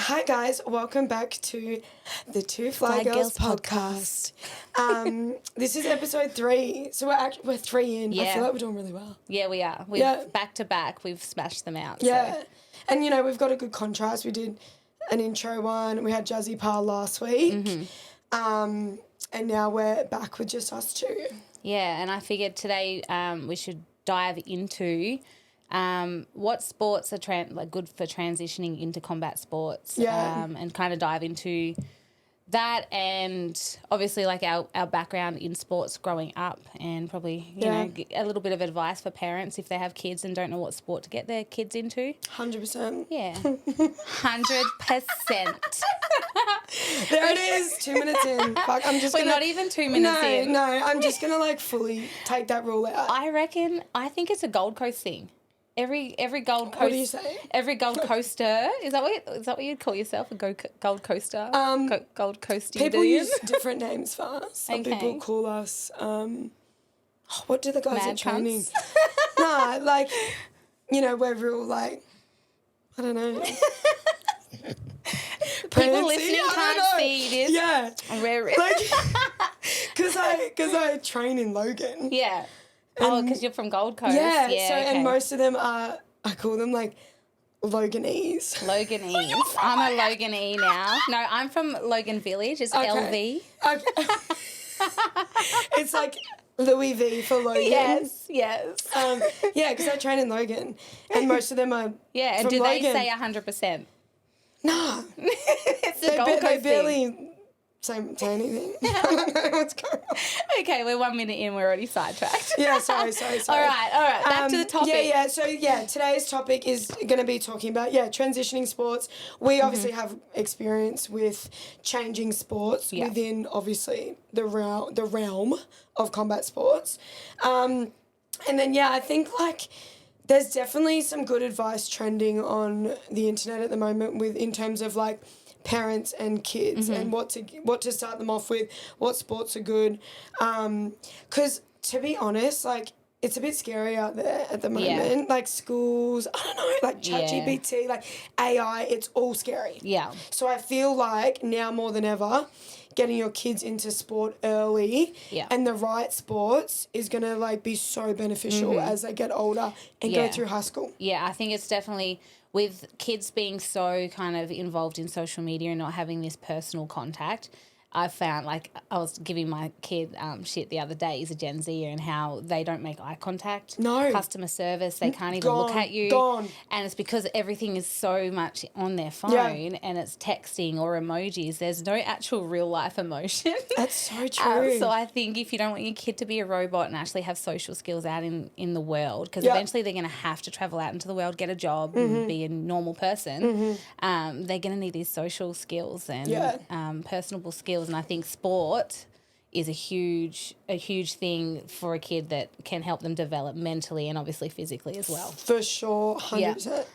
Hi guys, welcome back to the Two Fly Girls podcast. This is episode 3, so we're 3 in. Yeah. I feel like we're doing really well. Yeah, we are. Back to back, we've smashed them out. Yeah, so. and we've got a good contrast. We did an intro one. We had Jazzy Pa last week, and now we're back with just us two. Yeah, and I figured today we should dive into what sports are good for transitioning into combat sports. And kind of dive into that, and obviously like our background in sports growing up, and probably you know a little bit of advice for parents if they have kids and don't know what sport to get their kids into. 100%. Yeah, 100%. There it is. 2 minutes in. Fuck, I'm just. We're not even 2 minutes in. No, I'm just gonna like fully take that rule out. I think it's a Gold Coast thing. Every Gold Coast. What do you say? Every Gold Coaster. Is that what you'd call yourself? A Gold Coaster? Gold Coasty. People use different names for us. Some Okay. people call us what do the guys Mad at training? cunts? Nah, like we're real like I don't know. People listening can't see this. Yeah. Rare. Like cause I train in Logan. Yeah. Because you're from Gold Coast. Yeah. Yeah, So okay. and most of them are I call them like Loganese. Loganese. I'm a Loganese now. No, I'm from Logan Village. It's LV. Okay. It's like Louis V for Logan. Yes. Yeah, because I train in Logan, and most of them are Yeah, and from do Logan. they say 100%? Nah, It's a Gold Coast they thing. barely say anything. I don't know what's going on. Okay, we're 1 minute in. We're already sidetracked. Yeah, sorry. All right. Back to the topic. Yeah. So today's topic is going to be talking about transitioning sports. We obviously have experience with changing sports within obviously the realm of combat sports, and then I think like there's definitely some good advice trending on the internet at the moment in terms of like parents and kids and what to start them off with, what sports are good. Because to be honest, like it's a bit scary out there at the moment. Like schools, I don't know, like ChatGPT, like AI, it's all scary. Yeah. So I feel like now more than ever, getting your kids into sport early and the right sports is going to like be so beneficial as they get older and go through high school. Yeah, I think it's definitely with kids being so kind of involved in social media and not having this personal contact. I found, like, I was giving my kid shit the other day. He's a Gen Zer, and how they don't make eye contact. No. Customer service, they can't even look at you. Gone. And it's because everything is so much on their phone and it's texting or emojis. There's no actual real life emotion. That's so true. So I think if you don't want your kid to be a robot and actually have social skills out in the world, because eventually they're going to have to travel out into the world, get a job and be a normal person, they're going to need these social skills and personable skills. And I think sport is a huge thing for a kid that can help them develop mentally and obviously physically as well. For sure, 100%.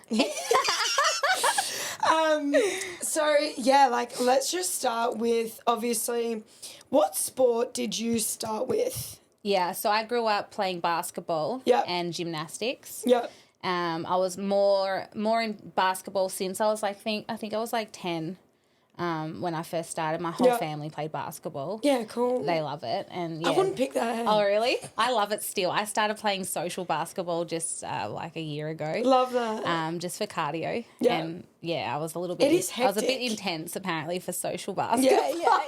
Like let's just start with obviously, what sport did you start with? Yeah, so I grew up playing basketball and gymnastics. Yep. I was more in basketball since I was like I think I was like 10. When I first started, my whole family played basketball. Yeah, cool. They love it. And I wouldn't pick that. Oh, really? I love it still. I started playing social basketball just like a year ago. Love that. Just for cardio. Yeah. And I was a little bit. It is I was a bit hectic. intense apparently for social basketball. Yeah.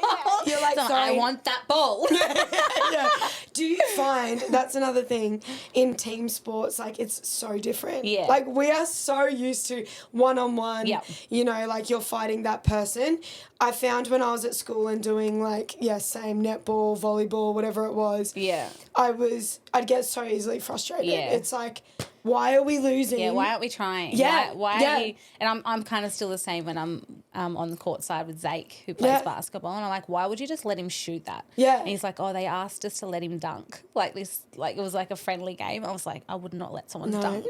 You're like, so sorry. I want that ball. Yeah. Do you find that's another thing in team sports? Like it's so different. Yeah. Like we are so used to one-on-one. Yeah. Like you're fighting that person. I found when I was at school and doing like same netball, volleyball, whatever it was. Yeah. I'd get so easily frustrated. Yeah. It's like, why are we losing? Yeah, why aren't we trying? Yeah. Why are you? And I'm kind of still the same when I'm on the court side with Zake, who plays basketball, and I'm like, why would you just let him shoot that? Yeah. And he's like, oh, they asked us to let him dunk. Like this, like it was like a friendly game. I was like, I would not let someone dunk.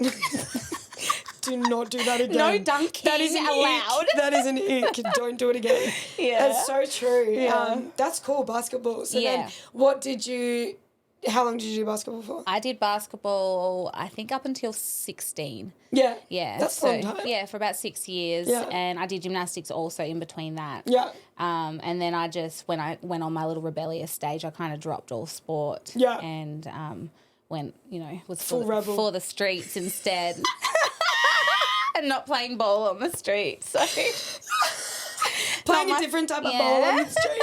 Do not do that again. No dunking that is allowed. That is an ick. Don't do it again. Yeah. That's so true. Yeah. That's cool, basketball. So then what did you how long did you do basketball for? I did basketball, I think, up until 16. Yeah. Yeah. That's a long time. Yeah, for about 6 years. Yeah. And I did gymnastics also in between that. Yeah. And then I just, when I went on my little rebellious stage, I kind of dropped all sport. Yeah. And went, was Full rebel. for the streets instead. And not playing ball on the street. So Playing a different type of ball on the street.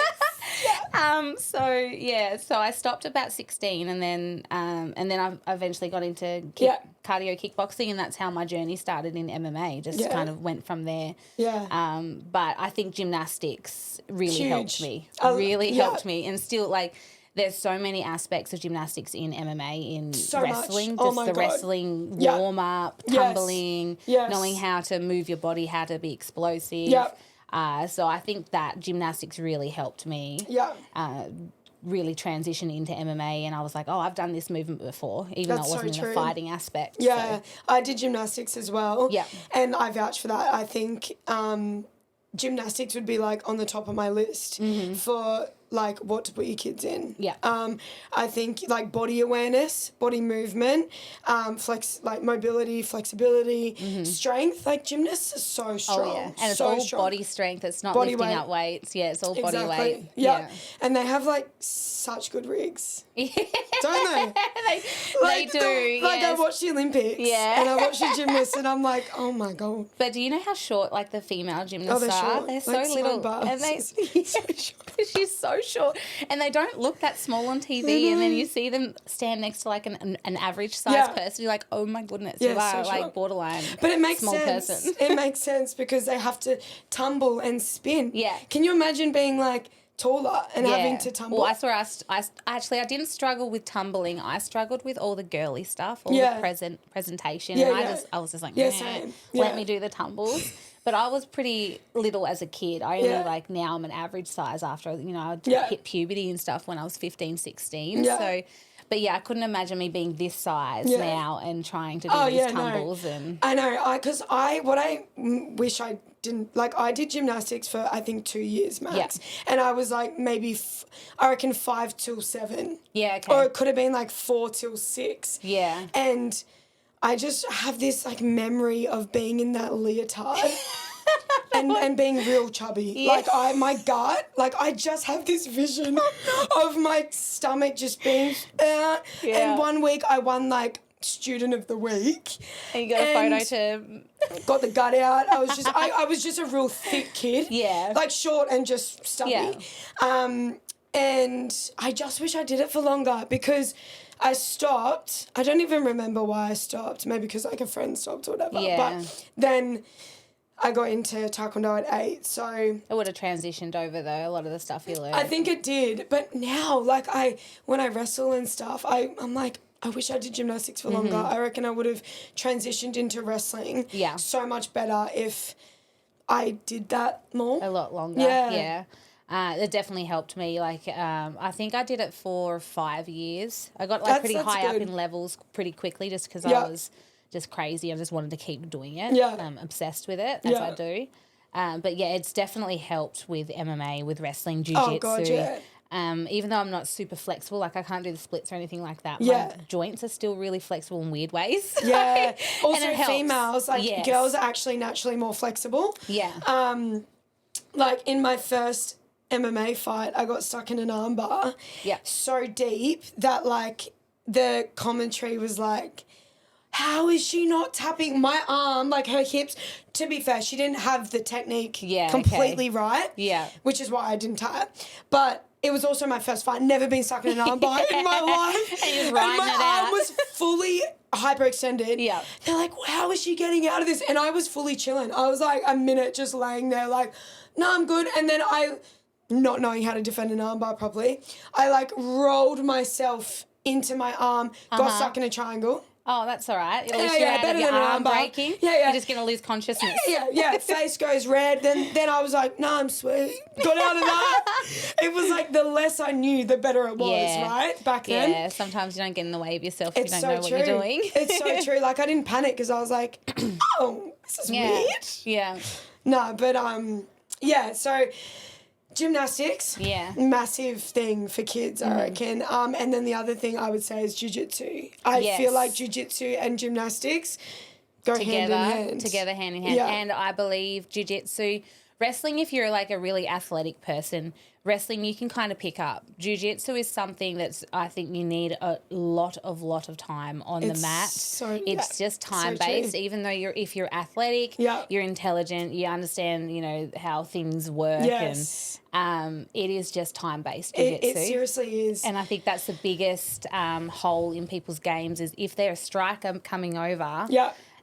So I stopped about 16, and then I eventually got into cardio kickboxing, and that's how my journey started in MMA. Just kind of went from there. Yeah. But I think gymnastics really helped me. Helped me, and still there's so many aspects of gymnastics in MMA, in wrestling, much. just the God. wrestling warm-up, tumbling, Yes. knowing how to move your body, how to be explosive. Yep. So I think that gymnastics really helped me really transition into MMA, and I was like, oh, I've done this movement before, even though it wasn't in a fighting aspect. Yeah, so. I did gymnastics as well. Yeah. And I vouch for that. I think gymnastics would be on the top of my list for what to put your kids in. Yeah. I think body awareness, body movement, mobility, flexibility, strength. Gymnasts are so strong. Oh yeah, and it's so all strong. Body strength. It's not Body lifting weight. up weights. Yeah, it's all body weight. Yeah. And they have such good rigs. Don't they? they do. I watch the Olympics. Yeah. And I watch the gymnasts and I'm like, oh my God. But do you know how short the female gymnasts they're are? short. They're so little. And she's so short. And they don't look that small on TV, and then you see them stand next to an average size person. You're like, oh my goodness, you are so borderline. But it makes small sense. Person. It makes sense because they have to tumble and spin. Yeah. Can you imagine being taller and having to tumble? Well, I didn't struggle with tumbling. I struggled with all the girly stuff, all the presentation. Yeah, and I was just like, same. Let me do the tumbles. But I was pretty little as a kid. I only now I'm an average size after, I hit puberty and stuff when I was 15, 16. Yeah. So, but I couldn't imagine me being this size now and trying to do these tumbles. No. And I know, because I wish I didn't, I did gymnastics for I think 2 years max. Yeah. And I was maybe, I reckon 5 till 7. Yeah, okay. Or it could have been 4 till 6. Yeah. And I just have this memory of being in that leotard and being real chubby. Yeah. My gut, I just have this vision of my stomach just being And 1 week I won student of the week. And you got a photo to got the gut out. I was just I was just a real thick kid. Yeah. Short and just stubby. Yeah. And I just wish I did it for longer because I stopped. I don't even remember why I stopped. Maybe because a friend stopped or whatever. Yeah. But then I got into Taekwondo at 8, so... It would have transitioned over, though, a lot of the stuff you learned. I think it did. But now, when I wrestle and stuff, I'm like, I wish I did gymnastics for longer. I reckon I would have transitioned into wrestling so much better if I did that more. A lot longer. Yeah. It definitely helped me. I think I did it for 5 years. I got pretty high up in levels pretty quickly just because I was just crazy. I just wanted to keep doing it. Yeah. I'm obsessed with it, as I do. But it's definitely helped with MMA, with wrestling, jiu-jitsu. Oh, God, yeah. Even though I'm not super flexible, I can't do the splits or anything like that. Yeah. My joints are still really flexible in weird ways. Yeah. Also, and it helps. females, girls are actually naturally more flexible. Yeah. In my first MMA fight, I got stuck in an armbar so deep that the commentary was how is she not tapping my arm, her hips? To be fair, she didn't have the technique completely right. Yeah. Which is why I didn't tap. But it was also my first fight. Never been stuck in an armbar in my life. And my arm was fully hyperextended. Yeah. They're like, how is she getting out of this? And I was fully chilling. I was a minute just laying there no, I'm good. And then not knowing how to defend an armbar properly, I rolled myself into my arm, got stuck in a triangle. Oh, that's all right. It'll lift you out of your arm breaking. Yeah. You're just going to lose consciousness. Yeah. Face goes red. Then I was like, no, I'm sweet. Got out of that. It was the less I knew, the better it was, right? Back then. Yeah, sometimes you don't get in the way of yourself if you don't know what you're doing. It's so true. I didn't panic because I was like, oh, this is weird. Yeah. No, but, so... Gymnastics. Yeah. Massive thing for kids, I reckon. And then the other thing I would say is jiu-jitsu. I feel like jiu-jitsu and gymnastics go hand in hand. Together, hand in hand. Yeah. And I believe jiu-jitsu, wrestling, if you're like a really athletic person, wrestling you can kind of pick up. Jiu-jitsu is something that's, I think you need a lot of time on the mat. It's just time-based, even though if you're athletic, you're intelligent, you understand, you know, how things work. Yes. And it is just time-based jiu-jitsu. It seriously is. And I think that's the biggest hole in people's games is if they're a striker coming over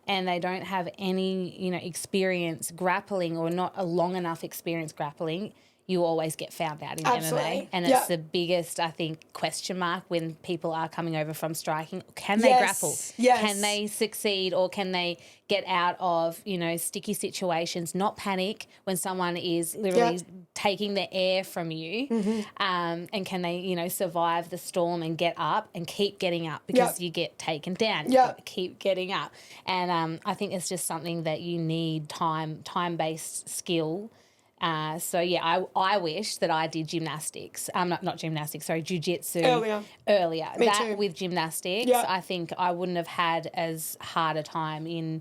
and they don't have any, you know, experience grappling or not a long enough experience grappling, you always get found out in MMA. And it's the biggest, I think, question mark when people are coming over from striking. Can they grapple? Yes. Can they succeed or can they get out of, you know, sticky situations, not panic when someone is literally taking the air from you and can they, you know, survive the storm and get up and keep getting up because you get taken down. You got to keep getting up. And I think it's just something that you need time-based skill. I wish that I did gymnastics. Not gymnastics, sorry, jiu-jitsu earlier. Me that too. with gymnastics, I think I wouldn't have had as hard a time in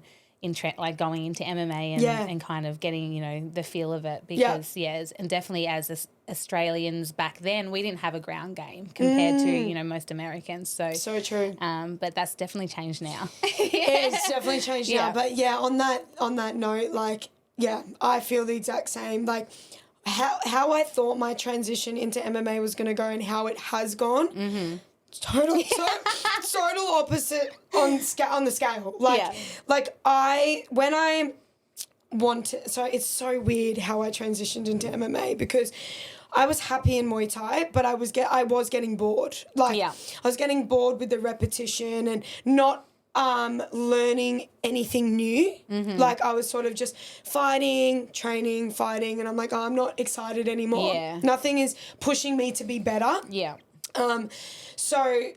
like going into MMA and kind of getting, you know, the feel of it because and definitely as Australians back then, we didn't have a ground game compared to, you know, most Americans. So true. But that's definitely changed now. It's definitely changed now. But on that note, like, I feel the exact same. Like, how I thought my transition into MMA was going to go and how it has gone. Mm-hmm. Total opposite on the scale. Like when I wanted. So it's so weird how I transitioned into MMA because I was happy in Muay Thai, but I was getting bored. Like I was getting bored with the repetition and not learning anything new. Like I was sort of just training, fighting, and I'm like, I'm not excited anymore. Nothing is pushing me to be better. So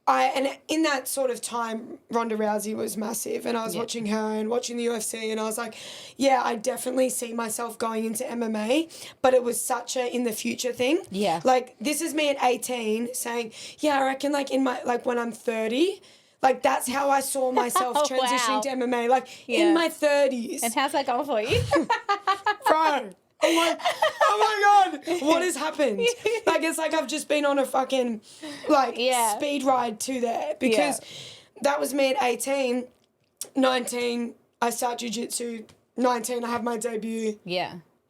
and in that sort of time, Ronda Rousey was massive, and I was watching her and watching the UFC, and I was like, I definitely see myself going into MMA, but it was such a in the future thing. Like this is me at 18 saying, I reckon like in my when I'm 30. Like, that's how I saw myself transitioning to MMA, like, in my 30s. And how's that going for you? Bro, I'm like, oh, my God, what has happened? Like, it's like I've just been on a fucking, speed ride to there. Because that was me at 18, 19, I start jiu-jitsu, 19, I have my debut.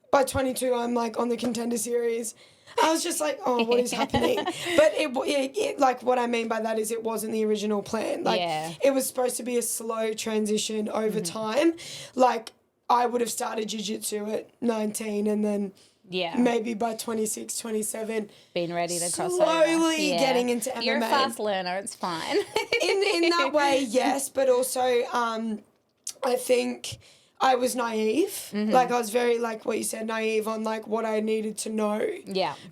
By 22, I'm, like, on the Contender Series. I was just like, oh, what is happening? But it like what I mean by that is it wasn't the original plan. Like it was supposed to be a slow transition over time. Like I would have started jiu-jitsu at 19 and then maybe by 26, 27. Being ready to cross slowly getting into MMA. You're a fast learner, it's fine. in that way, yes, but also I think I was naive. Like I was very, like what you said, naive on like what I needed to know.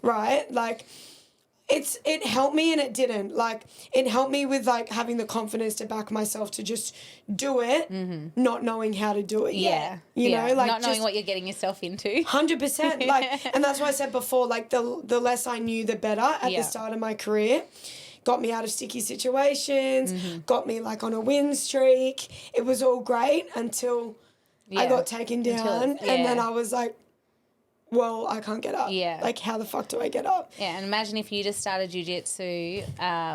Right? Like it helped me and it didn't. Like it helped me with like having the confidence to back myself to just do it, not knowing how to do it yet. You know, like not knowing what you're getting yourself into. 100%. Like, and that's why I said before, like the less I knew, the better at the start of my career. Got me out of sticky situations, got me like on a win streak. It was all great until I got taken down and then I was like, well, I can't get up. Like, how the fuck do I get up? And imagine if you just started jiu-jitsu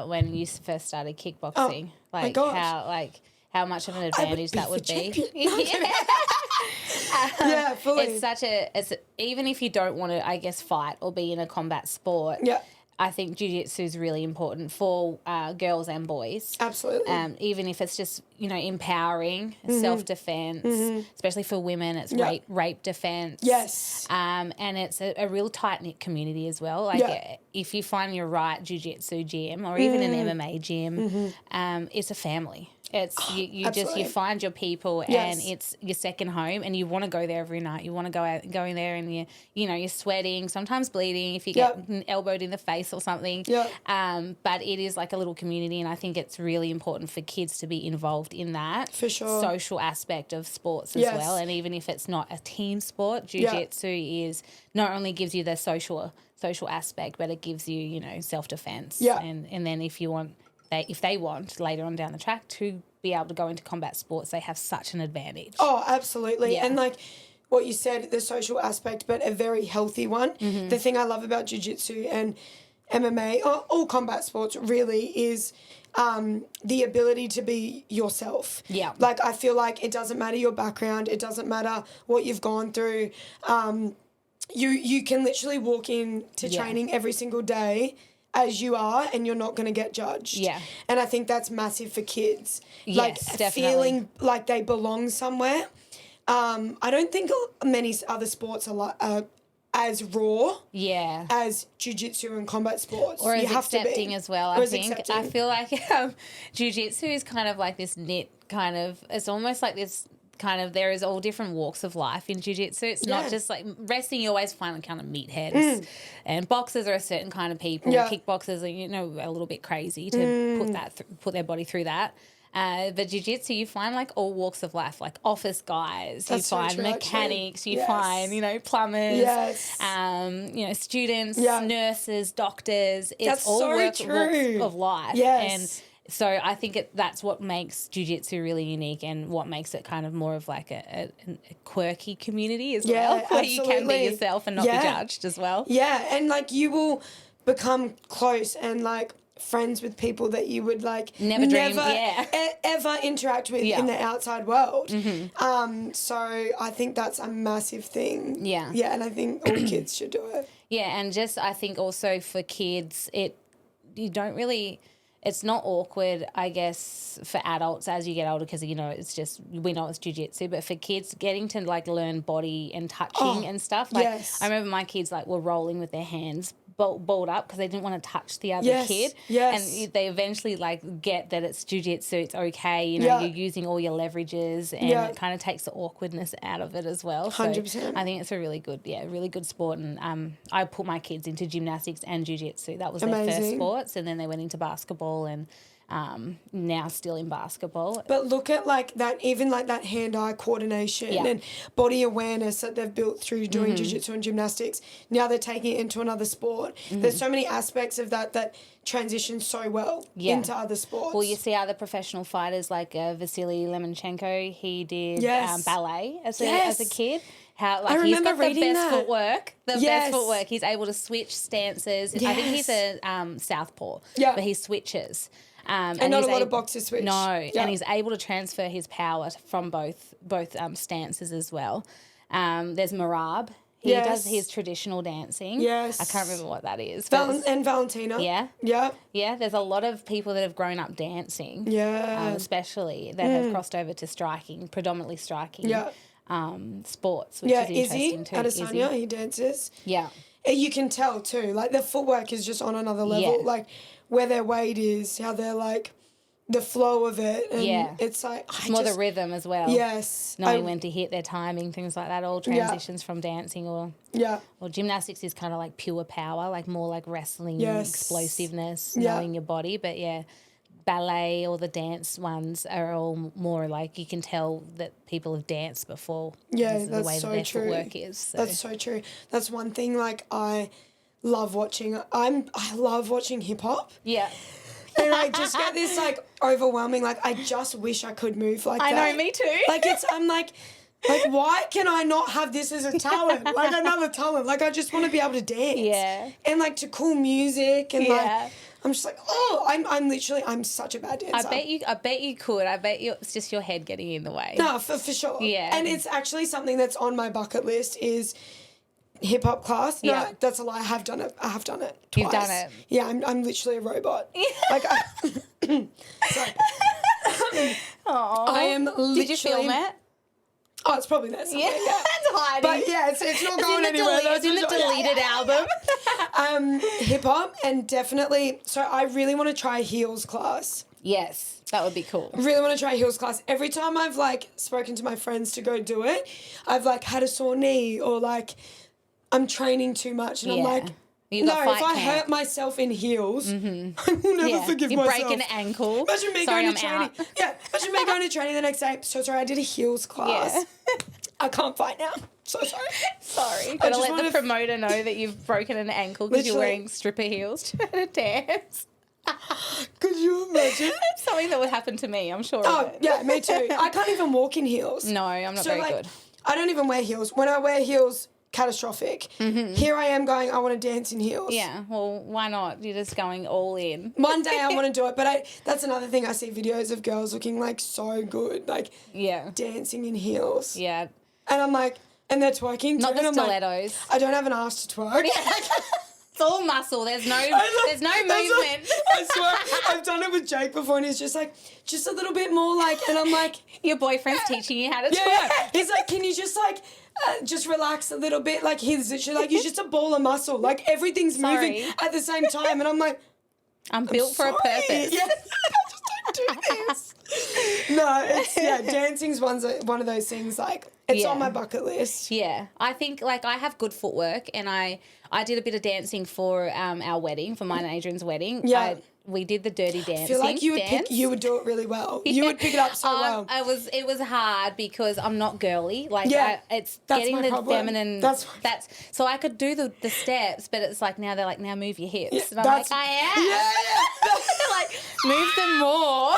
when you first started kickboxing. My gosh. How much of an advantage that would be. Fully. It's even if you don't want to, I guess, fight or be in a combat sport. I think jiu-jitsu is really important for girls and boys. Absolutely. Even if it's just, you know, empowering, self-defense, especially for women, it's rape defense. Yes. And it's a real tight-knit community as well. Like if you find your right jiu-jitsu gym or even an MMA gym, it's a family. It's you absolutely. find your people, Yes. and it's your second home, and you want to go there every night. You want to go in there, and you're sweating, sometimes bleeding if you get elbowed in the face or something. But it is like a little community, and I think it's really important for kids to be involved in that For sure. social aspect of sports as well. And even if it's not a team sport, jiu-jitsu is not only gives you the social aspect, but it gives you, self-defense. And then if they want later on down the track to be able to go into combat sports, they have such an advantage. Oh, absolutely. And like what you said, the social aspect, but a very healthy one. Mm-hmm. The thing I love about jiu-jitsu and MMA, or all combat sports really, is the ability to be yourself. Like, I feel like it doesn't matter your background. It doesn't matter what you've gone through. You can literally walk into training every single day as you are, and you're not going to get judged. And I think that's massive for kids. Yes, like, definitely. feeling like they belong somewhere. I don't think many other sports are as raw as jiu-jitsu and combat sports. Or you as have accepting to be. as well, I think. Accepting. I feel like jiu-jitsu is kind of like this knit kind of, it's almost like this kind of, there is all different walks of life in jiu-jitsu. It's not just like wrestling, you always find kind of meatheads. And boxers are a certain kind of people. Kickboxers are, a little bit crazy to put their body through that. But jiu-jitsu, you find like all walks of life, like office guys, you find mechanics, you find, plumbers, students, nurses, doctors. It's all walks of life. And so I think that's what makes jiu-jitsu really unique, and what makes it kind of more of like a quirky community as well, where you can be yourself and not be judged as well. And like you will become close and like friends with people that you would like never ever interact with in the outside world. So I think that's a massive thing. And I think all kids should do it. And just I think also for kids, it's not awkward, I guess, for adults as you get older, because, it's just, we know it's jiu-jitsu, but for kids, getting to, like, learn body and touching and stuff. Like, I remember my kids, like, were rolling with their hands balled up because they didn't want to touch the other kid. And they eventually, like, get that it's jiu-jitsu, it's okay, you're using all your leverages, and it kind of takes the awkwardness out of it as well. 100%. So I think it's a really good sport, and I put my kids into gymnastics and jiu-jitsu. That was their first sports, and then they went into basketball, and now still in basketball. But look at like that, even like that hand-eye coordination and body awareness that they've built through doing jiu-jitsu and gymnastics. Now they're taking it into another sport. There's so many aspects of that transition so well into other sports. Well, you see other professional fighters like Vasily Lomachenko. He did ballet as a kid. How like he's got the best footwork. Best footwork. He's able to switch stances. I think he's a southpaw, but he switches. And not a lot of boxers switch. No, and he's able to transfer his power from both stances as well. There's Marab. He does his traditional dancing. I can't remember what that is. And Valentina. Yeah, there's a lot of people that have grown up dancing. Especially that have crossed over to striking, predominantly striking. Sports, which is interesting too. Adesanya, he dances. Yeah. You can tell too, like the footwork is just on another level. Like where their weight is, how they're like, the flow of it. And it's like... It's more the rhythm as well. Yes. Knowing when to hit, their timing, things like that, all transitions from dancing or gymnastics is kind of like pure power, like more like wrestling, explosiveness, knowing your body. But ballet or the dance ones are all more like you can tell that people have danced before. Yeah, the way that their footwork is. So. That's so true. That's one thing like I love watching. I love watching hip hop. Yeah. And I just get this like overwhelming, like I just wish I could move like that. I know, me too. Like I'm like why can I not have this as a talent? Like another talent. Like I just want to be able to dance. Yeah. And like to cool music and like I'm just like, I'm such a bad dancer. I bet you could. I bet it's just your head getting in the way. No, for sure. Yeah. And it's actually something that's on my bucket list is hip hop class. No, that's a lie. I have done it twice. You've done it. Yeah, I'm literally a robot. Like I am literally. Did you film it? Oh, it's probably there somewhere. Yeah, it's hiding. But yeah, it's not going anywhere. It's in the deleted album. Hip hop and definitely. So I really want to try heels class. Yes, that would be cool. Really want to try heels class. Every time I've like spoken to my friends to go do it, I've like had a sore knee or like I'm training too much and I'm like, You got no, if fight I camp. hurt myself in heels, I will never forgive you myself. break an ankle. Imagine me Sorry, going to I'm training. out. Yeah, imagine me going to training the next day. So sorry, I did a heels class. Yeah. I can't fight now. So sorry. Sorry. Gotta just let the wanna promoter know that you've broken an ankle because you're Literally. wearing stripper heels trying to dance. Could you imagine? It's something that would happen to me, I'm sure Oh, of it. yeah, me too. I can't even walk in heels. No, I'm not So, very like, good. I don't even wear heels. When I wear heels, catastrophic. Here I am going, I want to dance in heels. Yeah, well, why not? You're just going all in. One day I want to do it, but that's another thing. I see videos of girls looking like so good, like Yeah. dancing in heels. Yeah. And I'm like, and they're twerking Not too. the And I'm like, stilettos. I don't have an ass to twerk. It's all muscle. There's no movement. I swear, I've done it with Jake before, and he's just like, just a little bit more, like, and I'm like, Your boyfriend's teaching you how to twerk. yeah. He's like, can you just like, just relax a little bit? Like, he's literally like, you're just a ball of muscle. Like, everything's moving Sorry. at the same time, and I'm like, I'm built for a sorry. purpose. Yeah. I just don't do this. No, it's dancing's one of those things. Like, it's on my bucket list. Yeah, I think like I have good footwork, and I did a bit of dancing for our wedding, for mine and Adrian's wedding. Yeah. We did the dirty dancing. I feel like dance. you would do it really well. You would pick it up so well. It was hard because I'm not girly. Like it's that's getting my the problem. feminine. That's so I could do the steps, but it's like now they're like, now move your hips, and I'm like, I am. Yeah. They're like, move them more.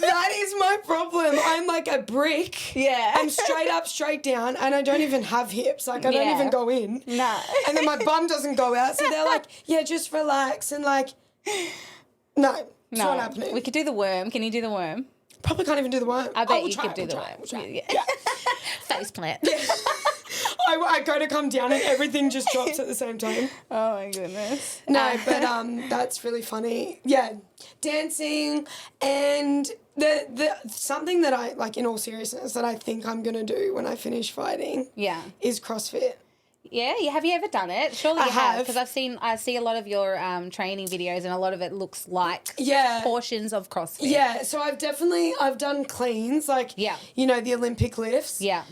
That is my problem. I'm like a brick. Yeah. I'm straight up, straight down, and I don't even have hips. Like, I don't even go in. No. And then my bum doesn't go out. So they're like, yeah, just relax. And like, no, it's not happening. We could do the worm. Can you do the worm? Probably can't even do the worm. I bet will you try, could do we'll the try, worm. we'll try. Yeah. Face plant. I go to come down and everything just drops at the same time. Oh my goodness. No, but that's really funny. Yeah, dancing and the something that I like, in all seriousness, that I think I'm gonna do when I finish fighting. Yeah. Is CrossFit. Yeah, have you ever done it? Surely you have. because I see a lot of your training videos, and a lot of it looks like portions of CrossFit. Yeah, so I've done cleans, like you know, the Olympic lifts. Yeah.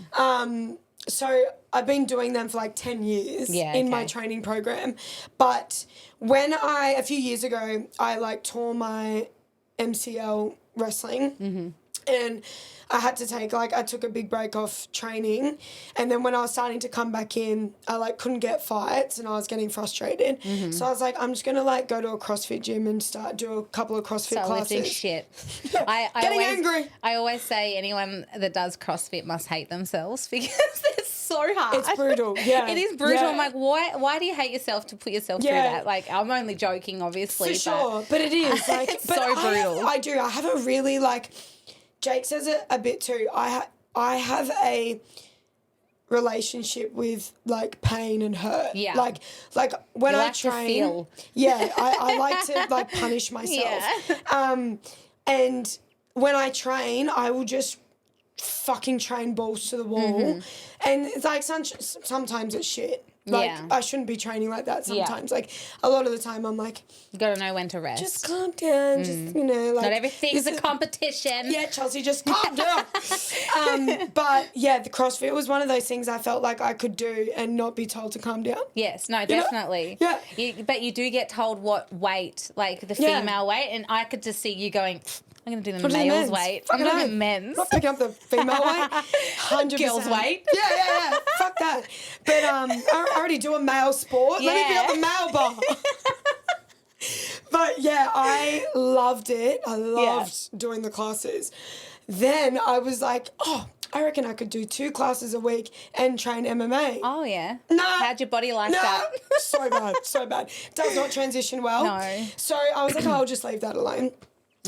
So I've been doing them for like 10 years in my training program. But when a few years ago, I like tore my MCL wrestling. And I had to I took a big break off training. And then when I was starting to come back in, I like couldn't get fights and I was getting frustrated. So I was like, I'm just going to like go to a CrossFit gym and do a couple of CrossFit classes. Lifting shit. Getting angry. I always say anyone that does CrossFit must hate themselves because it's so hard. It's brutal. Yeah. It is brutal. Yeah. I'm like, why do you hate yourself to put yourself through that? Like, I'm only joking, obviously. For sure. But it is. Like, it's so brutal. I do. I have a really like... Jake says it a bit too. I have a relationship with like pain and hurt. Yeah. Like when You I like to train. feel. Yeah. I like to like punish myself. Yeah. And when I train, I will just fucking train balls to the wall. And it's like sometimes it's shit. Like, I shouldn't be training like that sometimes. Like, a lot of the time I'm like... You got to know when to rest. Just calm down. Just, you know, like... Not everything's a competition. Yeah, Chelsea, just calm down. But, yeah, the CrossFit was one of those things I felt like I could do and not be told to calm down. Yes, no, definitely. Yeah. But you do get told what weight, like the female weight, and I could just see you going... I'm going to do the male's weight. I'm doing the men's. I'm not picking up the female weight. 100%. Girls' weight. Yeah. Fuck that. But I already do a male sport. Let me pick up the male bar. But yeah, I loved it. I loved doing the classes. Then I was like, I reckon I could do 2 classes a week and train MMA. Oh, yeah. Nah. How'd your body like that? So bad. Does not transition well. No. So I was like, I'll just leave that alone.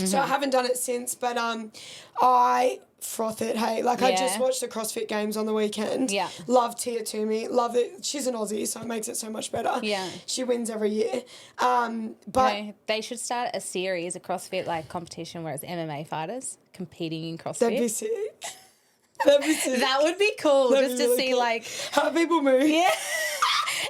So I haven't done it since, but I froth it, hey. Like, I just watched the CrossFit Games on the weekend. Yeah. Love Tia Toomey. Love it. She's an Aussie, so it makes it so much better. Yeah. She wins every year. But they should start a series, a CrossFit, like, competition where it's MMA fighters competing in CrossFit. That'd be sick. That'd be sick. That would be cool, just to see, like... how people move. Yeah.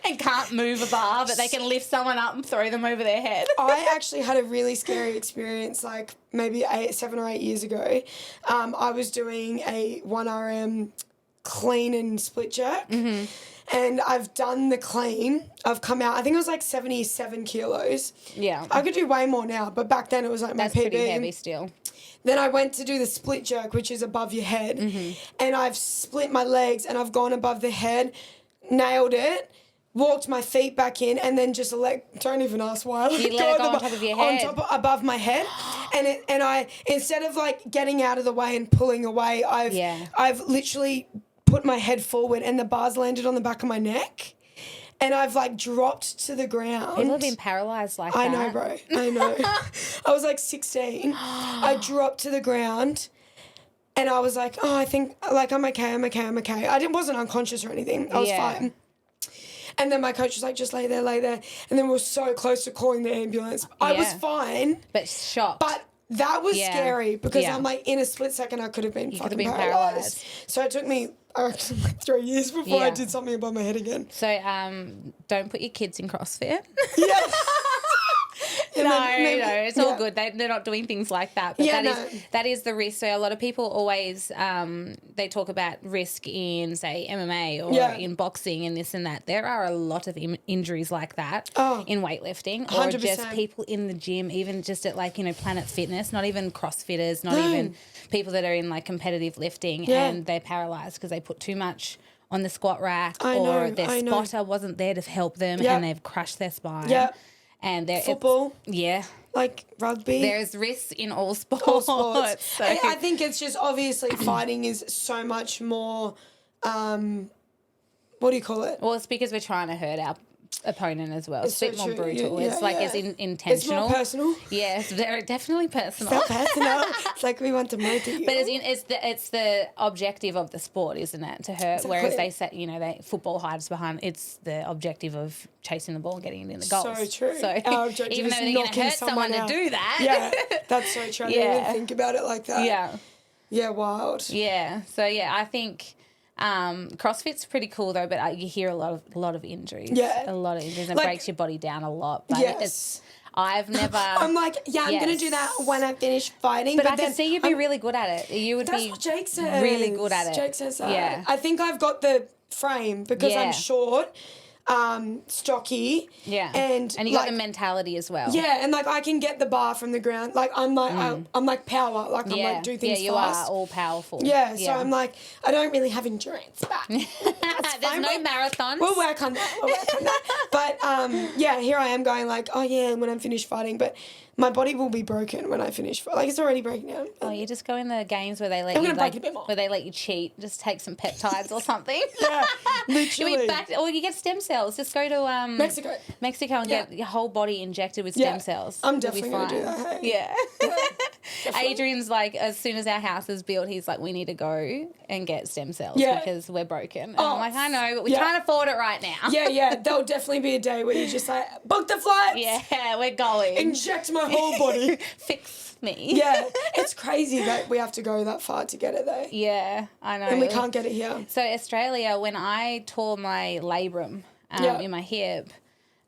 and can't move a bar, but they can lift someone up and throw them over their head. I actually had a really scary experience, like maybe 7 or 8 years ago. I was doing a 1RM clean and split jerk. Mm-hmm. And I've done the clean. I've come out, I think it was like 77 kilos. Yeah. I could do way more now, but back then it was like my PB. That's pretty heavy still. Then I went to do the split jerk, which is above your head. Mm-hmm. And I've split my legs and I've gone above the head, nailed it, walked my feet back in, and then just don't even ask why. You let it go on top of your head. Above my head. And I, instead of like getting out of the way and pulling away, I've literally put my head forward and the bars landed on the back of my neck. And I've like dropped to the ground. People have been paralysed like that. I know, bro. I know. I was like 16. I dropped to the ground and I was like, oh, I think like I'm okay. I wasn't unconscious or anything. I was fine. And then my coach was like, just lay there. And then we were so close to calling the ambulance. I was fine. But shocked. But that was scary because I'm like, in a split second, I could have been fucking paralysed. So it took me like 3 years before I did something above my head again. So don't put your kids in CrossFit. Yeah. No, it's all good. They're not doing things like that. But that is the risk. So a lot of people always they talk about risk in, say, MMA or in boxing and this and that. There are a lot of injuries like that in weightlifting or 100%. just people in the gym, even just at like, Planet Fitness, not even CrossFitters, not even people that are in like competitive lifting and they're paralysed because they put too much on the squat rack or their spotter wasn't there to help them and they've crushed their spine. Yeah. And football. Like rugby. There's risks in all sports. So. I think it's just obviously fighting is so much more, what do you call it? Well, it's because we're trying to hurt our opponent as well. It's a bit more brutal. Yeah, it's like it's intentional. It's more personal. Yeah, it's very definitely personal. It's not personal. It's like we want to murder you. But it's the objective of the sport, isn't it? To hurt. Exactly. Whereas they say, they football hides behind. It's the objective of chasing the ball, getting it in the goals. So true. So our objective even though they're going to hurt someone to do that. Yeah, that's so true. I didn't even think about it like that. Yeah. Yeah, wild. Yeah. So I think. CrossFit's pretty cool though, but you hear a lot of injuries. Yeah, a lot of injuries, and it breaks your body down a lot. But I've never. I'm like, I'm gonna do that when I finish fighting. But I can see you'd be really good at it. You would that's be what Jake says. Really good at it. Jake says that. Yeah, I think I've got the frame because I'm short. Stocky. Yeah. And you got the mentality as well. Yeah, and like I can get the bar from the ground. Like I'm like I'm like power. Like I'm like do things fast. Yeah, you are all powerful. Yeah, so I'm like I don't really have endurance, but there's no marathons. We'll work on that. But here I am going like, oh yeah, when I'm finished fighting, but my body will be broken when I finish. Like it's already breaking down. Oh, you just go in the games where they let you cheat. Just take some peptides or something. Yeah, literally. You'll be back, or you get stem cells. Just go to Mexico and get your whole body injected with stem cells. I'm definitely going to do that. Hey? Yeah. Adrian's like, as soon as our house is built, he's like, we need to go and get stem cells because we're broken. And I'm like, I know, but we can't afford it right now. Yeah. There'll definitely be a day where you just like, book the flights. Yeah, we're going. Inject my whole body. Fix me. Yeah. It's crazy that we have to go that far to get it though. Yeah, I know. And we can't get it here. So Australia, when I tore my labrum in my hip,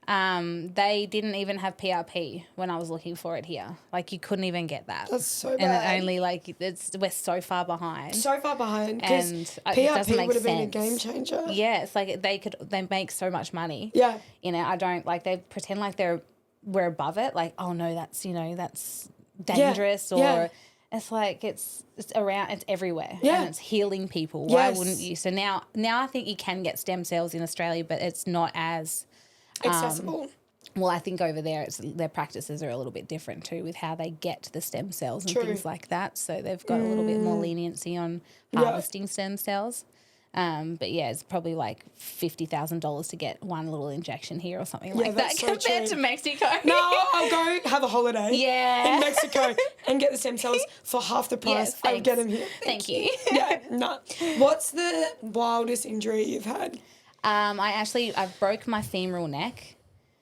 they didn't even have PRP when I was looking for it here. Like you couldn't even get that. That's so bad. And it only we're so far behind. So far behind. Because PRP would have been a game changer. Yeah, it's like they make so much money. Yeah. I don't like they pretend like we're above it. Like, oh no, that's that's dangerous or it's like it's around, it's everywhere and it's healing people. Why wouldn't you? So now I think you can get stem cells in Australia, but it's not as accessible. Well, I think over there their practices are a little bit different too with how they get the stem cells and things like that. So they've got a little bit more leniency on harvesting stem cells. But it's probably like $50,000 to get one little injection here or something like that compared to Mexico. No, I'll go have a holiday in Mexico and get the stem cells for half the price. Yes, I'll get them here. Thank you. What's the wildest injury you've had? I broke my femoral neck.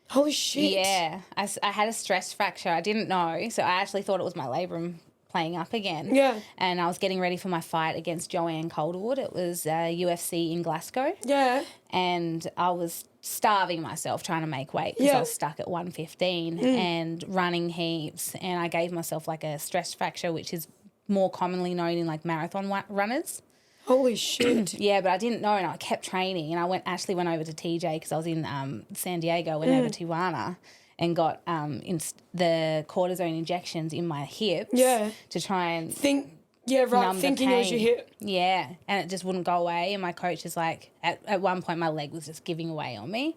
Holy shit. Yeah. I had a stress fracture. I didn't know. So I actually thought it was my labrum playing up again. Yeah. And I was getting ready for my fight against Joanne Calderwood. It was UFC in Glasgow. Yeah. And I was starving myself trying to make weight because I was stuck at 115 and running heaps. And I gave myself like a stress fracture, which is more commonly known in like marathon runners. Holy shit. Yeah, but I didn't know, and I kept training. And I actually went over to TJ because I was in San Diego, went over to Tijuana and got the cortisone injections in my hips to try and thinking it was your hip. Yeah, and it just wouldn't go away. And my coach is like, at one point my leg was just giving away on me.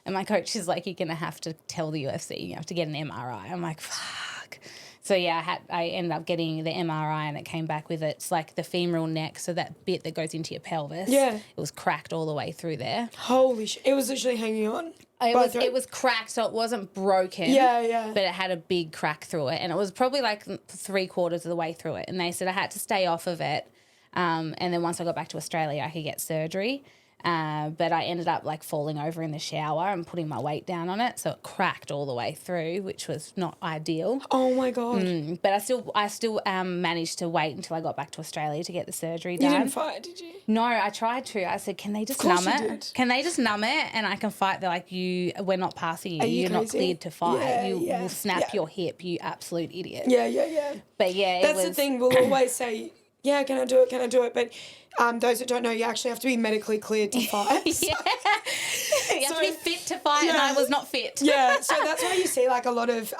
And my coach is like, you're going to have to tell the UFC, you have to get an MRI. I'm like, fuck. So, yeah, I ended up getting the MRI and it came back with it's like the femoral neck, so that bit that goes into your pelvis. Yeah. It was cracked all the way through there. Holy shit. It was literally hanging on. It was cracked, so it wasn't broken. Yeah. But it had a big crack through it. And it was probably like 3/4 of the way through it. And they said I had to stay off of it. And then once I got back to Australia, I could get surgery. But I ended up like falling over in the shower and putting my weight down on it, so it cracked all the way through, which was not ideal. Oh my god! But I still managed to wait until I got back to Australia to get the surgery done. You didn't fight, did you? No, I tried to. I said, "Can they just numb it? Did. Can they just numb it and I can fight?" They're like, we're not passing you. You're not cleared to fight. Yeah, you will snap your hip. You absolute idiot. Yeah. But yeah, that's the thing. We'll always say, "Yeah, can I do it? Can I do it?" But those that don't know, you actually have to be medically cleared to fight. You have to be fit to fight, and I was not fit. Yeah, so that's why you see like a lot of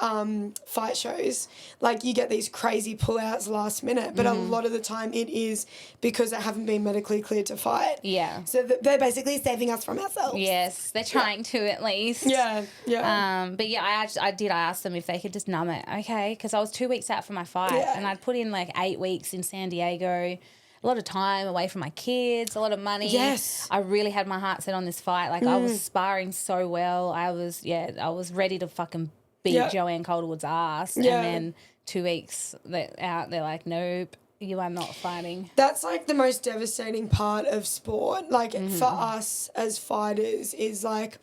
fight shows, like you get these crazy pullouts last minute, but a lot of the time it is because they haven't been medically cleared to fight. Yeah. So they're basically saving us from ourselves. Yes, they're trying to at least. Yeah. But yeah, I asked them if they could just numb it, okay? Because I was 2 weeks out from my fight, and I'd put in like 8 weeks in San Diego. A lot of time away from my kids, a lot of money. Yes. I really had my heart set on this fight. Like I was sparring so well. I was ready to fucking beat Joanne Calderwood's ass. Yeah. And then 2 weeks out, they're like, nope, you are not fighting. That's like the most devastating part of sport. Like for us as fighters is like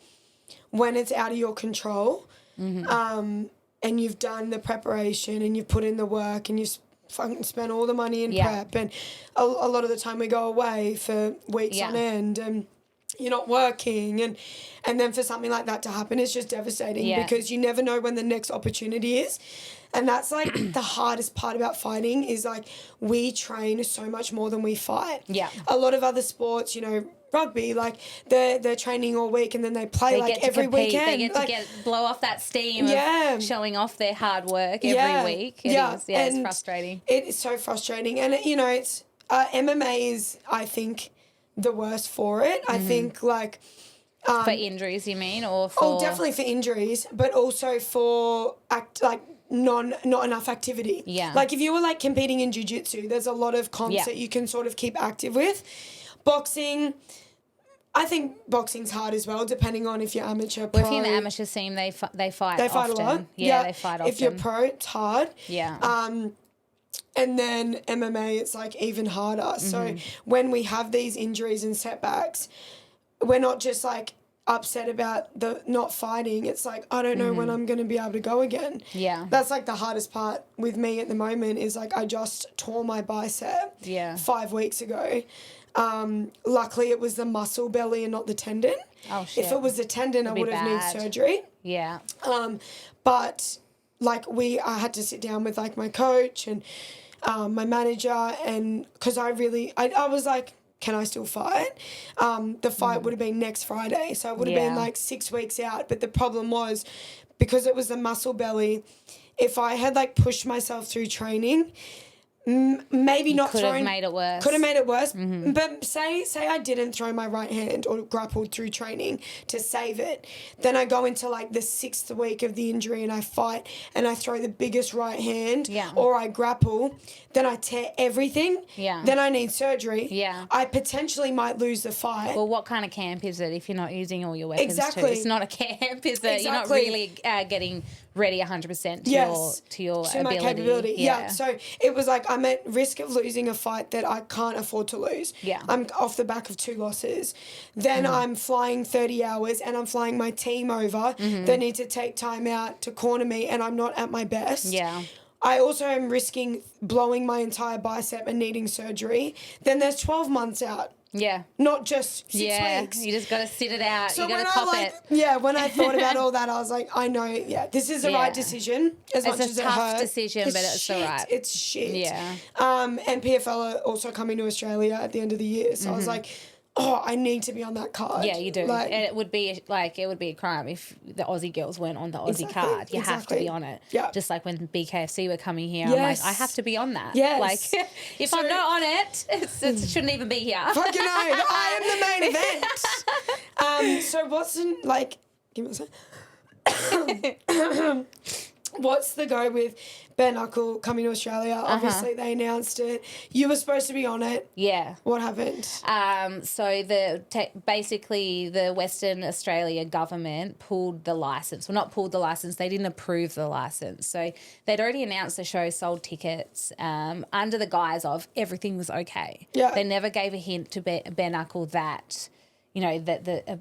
when it's out of your control and you've done the preparation and you've put in the work and you've fucking spend all the money in prep, and a lot of the time we go away for weeks on end and you're not working, and then for something like that to happen is just devastating because you never know when the next opportunity is. And that's like the hardest part about fighting is like we train so much more than we fight. Yeah. A lot of other sports, rugby, like they're training all week and then they play every weekend. They get to blow off that steam of showing off their hard work every week. It's frustrating. It is so frustrating. And, it's MMA is, I think, the worst for it. I think like... for injuries, you mean? Or for... Oh, definitely for injuries, but also for not enough activity. Yeah. Like if you were like competing in jiu-jitsu, there's a lot of comps that you can sort of keep active with. Boxing, I think boxing's hard as well, depending on if you're amateur, pro. Well, if you're in the amateur scene, they fight often. They fight a lot. Yeah, they fight often. If you're pro, it's hard. Yeah. And then MMA, it's like even harder. So when we have these injuries and setbacks, we're not just like upset about the not fighting. It's like, I don't know when I'm going to be able to go again. Yeah. That's like the hardest part with me at the moment is like I just tore my bicep 5 weeks ago. Luckily it was the muscle belly and not the tendon. Oh shit. If it was the tendon, I would have needed surgery. Yeah. But like I had to sit down with like my coach and my manager, and because I was like, can I still fight? The fight would have been next Friday, so it would have been like 6 weeks out. But the problem was, because it was the muscle belly, if I had like pushed myself through training, maybe not could have made it worse. Could have made it worse. But say I didn't throw my right hand or grappled through training to save it. Then I go into like the 6th week of the injury and I fight and I throw the biggest right hand or I grapple. Then I tear everything. Yeah. Then I need surgery. Yeah. I potentially might lose the fight. Well, what kind of camp is it if you're not using all your weapons too? It's not a camp, is it? You're not really getting ready 100% to your ability. My capability. Yeah. So it was like I'm at risk of losing a fight that I can't afford to lose. Yeah. I'm off the back of 2 losses. Then I'm flying 30 hours and I'm flying my team over. They need to take time out to corner me and I'm not at my best. Yeah. I also am risking blowing my entire bicep and needing surgery, then there's 12 months out. Yeah. Not just 6 weeks. You just got to sit it out. So you got when to cop it. Yeah, when I thought about all that, I was like, I know, this is the right decision. As much as it hurts. It's a tough decision, but it's all right. It's shit. Yeah. And PFL are also coming to Australia at the end of the year. So I was like, I need to be on that card. Yeah, you do. And it would be a crime if the Aussie girls weren't on the Aussie card. You have to be on it. Yeah. Just like when BKFC were coming here, I'm like, I have to be on that. Yes. Like, if I'm not on it, it shouldn't even be here. Fucking no, I am the main event. So what's in, like, give me a second. What's the go with bare knuckle coming to Australia? Obviously, they announced it. You were supposed to be on it. Yeah. What happened? So basically the Western Australia government pulled the license. Well, not pulled the license. They didn't approve the license. So they'd already announced the show sold tickets under the guise of everything was okay. Yeah. They never gave a hint to bare knuckle that, that the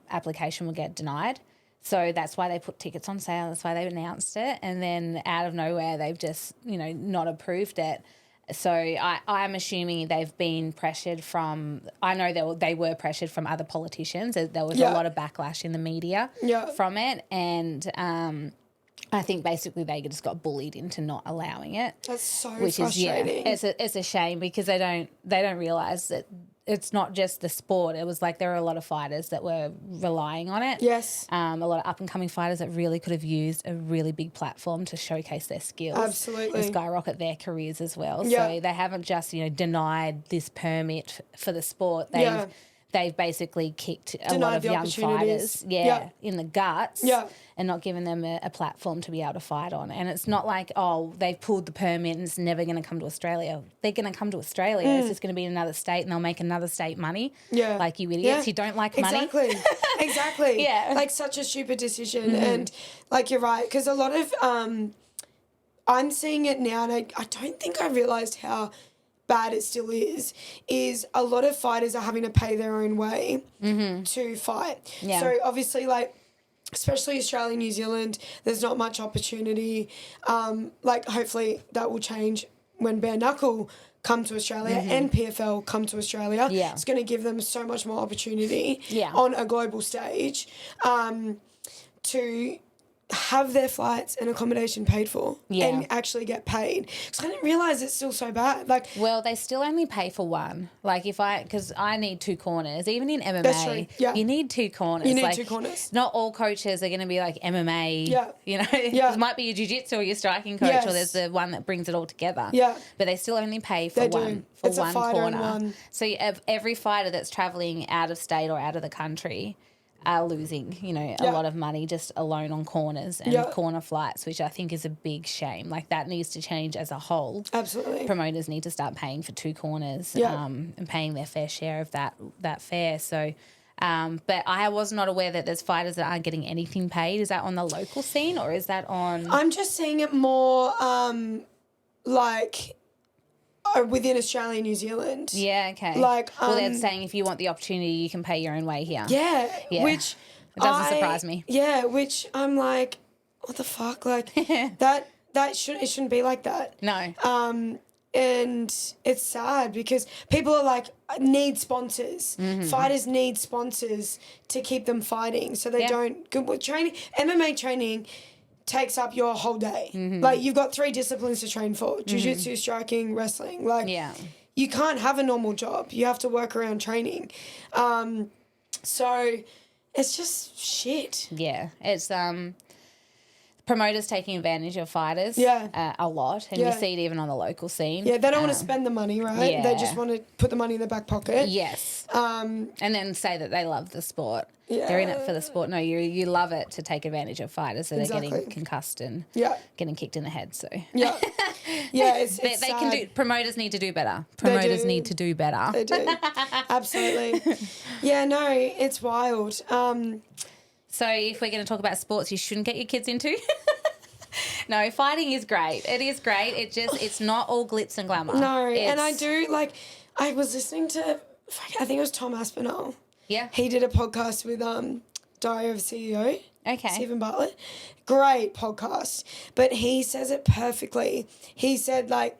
application would get denied. So that's why they put tickets on sale. That's why they announced it. And then out of nowhere, they've just, not approved it. So I'm assuming they've been pressured from – I know they were pressured from other politicians. There was a lot of backlash in the media from it. And I think basically they just got bullied into not allowing it. That's so frustrating. It's a shame because they don't realise that it's not just the sport. It was like there were a lot of fighters that were relying on it. Yes. A lot of up-and-coming fighters that really could have used a really big platform to showcase their skills. Absolutely. And skyrocket their careers as well. Yeah. So they haven't just, denied this permit for the sport. They've basically kicked a lot of young fighters in the guts and not given them a platform to be able to fight on. And it's not like, they've pulled the permit and it's never going to come to Australia. They're going to come to Australia. It's just going to be in another state and they'll make another state money. Yeah. Like you idiots. Yeah. You don't like money. Exactly. Yeah. Like such a stupid decision. And like you're right, because a lot of I'm seeing it now and I don't think I realised how bad it still is a lot of fighters are having to pay their own way to fight. Yeah. So obviously, like, especially Australia and New Zealand, there's not much opportunity. Hopefully that will change when bare knuckle come to Australia and PFL come to Australia. Yeah. It's going to give them so much more opportunity on a global stage to have their flights and accommodation paid for and actually get paid. Because I didn't realise it's still so bad. Well, they still only pay for one. Because I need two corners. Even in MMA, you need two corners. You need two corners. Not all coaches are going to be like MMA. Yeah. It might be your jiu-jitsu or your striking coach or there's the one that brings it all together. Yeah. But they still only pay for one. For it's one a fighter corner. And one. So every fighter that's travelling out of state or out of the country are losing, a lot of money just alone on corners and corner flights, which I think is a big shame. Like that needs to change as a whole. Absolutely. Promoters need to start paying for two corners and paying their fair share of that fare. So, but I was not aware that there's fighters that aren't getting anything paid. Is that on the local scene or is that on? I'm just seeing it more within Australia and New Zealand. Yeah, okay. Well, they're saying if you want the opportunity, you can pay your own way here. Yeah. Which it doesn't surprise me. Yeah, which I'm like, what the fuck? Like it shouldn't be like that. No. And it's sad because people are like need sponsors. Fighters need sponsors to keep them fighting, so they don't. Good training, MMA training takes up your whole day. Like you've got 3 disciplines to train for: jiu-jitsu, striking, wrestling. You can't have a normal job. You have to work around training. So it's just shit. Yeah, it's promoters taking advantage of fighters a lot, and you see it even on the local scene. Yeah, they don't want to spend the money, right? Yeah. They just want to put the money in their back pocket. Yes. And then say that they love the sport. Yeah. They're in it for the sport. No, you love it to take advantage of fighters so they're getting concussed and getting kicked in the head. So it's they can do. Promoters need to do better. Promoters need to do better. They do. Absolutely. Yeah, no, it's wild. So if we're going to talk about sports you shouldn't get your kids into. No, fighting is great. It is great. It's not all glitz and glamour. No, and I do, I was listening to, I think it was Tom Aspinall. Yeah. He did a podcast with Diary of a CEO. Okay. Stephen Bartlett. Great podcast. But he says it perfectly. He said, like,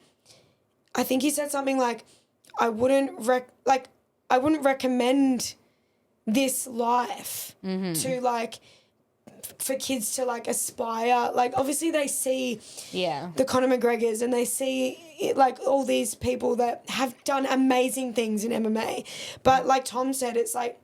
I think he said something like, I wouldn't recommend this life to, like, for kids to, like, aspire. Like, obviously they see the Conor McGregors and they see, like, all these people that have done amazing things in MMA. But like Tom said, it's like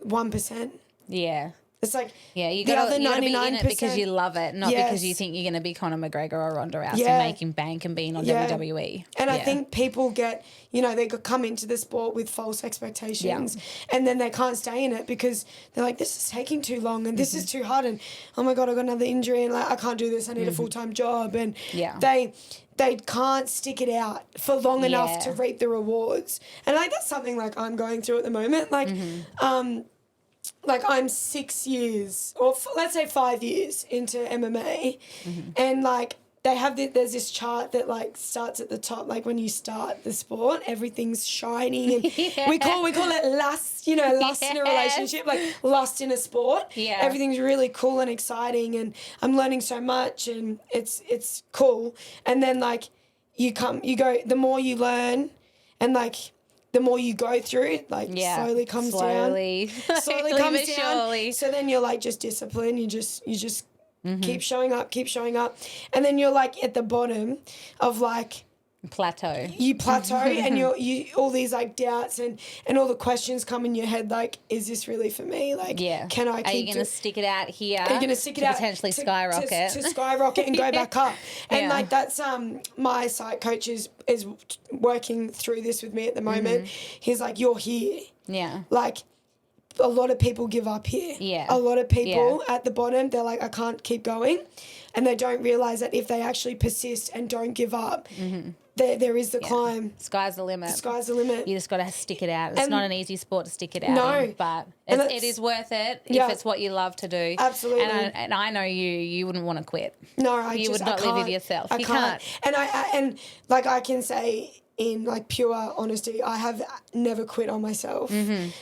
1%. Yeah. It's like you got to be in it because you love it, not because you think you're going to be Conor McGregor or Ronda Rousey making bank and being on WWE. And I think people get, they come into the sport with false expectations and then they can't stay in it because they're like, this is taking too long and this is too hard and, oh my God, I got another injury and like I can't do this, I need a full-time job. And they can't stick it out for long enough to reap the rewards. And like that's something like I'm going through at the moment. Like, like I'm 6 years or let's say 5 years into MMA and like they have there's this chart that like starts at the top, like when you start the sport everything's shining and we call it lust, lust in a relationship, like lust in a sport. Everything's really cool and exciting and I'm learning so much and it's cool. And then like you go, the more you learn and like the more you go through, like slowly comes down. Slowly comes down. So then you're like just disciplined. You just keep showing up. And then you're like at the bottom of like plateau. You plateau and you all these like doubts and all the questions come in your head like, is this really for me? Like, can I keep... Are you going to stick it out here? Are you going to stick it out potentially skyrocket? To skyrocket and go back up. And like that's my psych coach is working through this with me at the moment. He's like, you're here. Yeah. Like a lot of people give up here. Yeah. A lot of people at the bottom, they're like, I can't keep going. And they don't realise that if they actually persist and don't give up, there is the climb. Sky's the limit. Sky's the limit. You just got to stick it out. It's not an easy sport to stick it out in, but it is worth it if it's what you love to do. Absolutely. And I know you wouldn't want to quit. No, you would not live with yourself. You can't. And I can say in like pure honesty, I have never quit on myself. There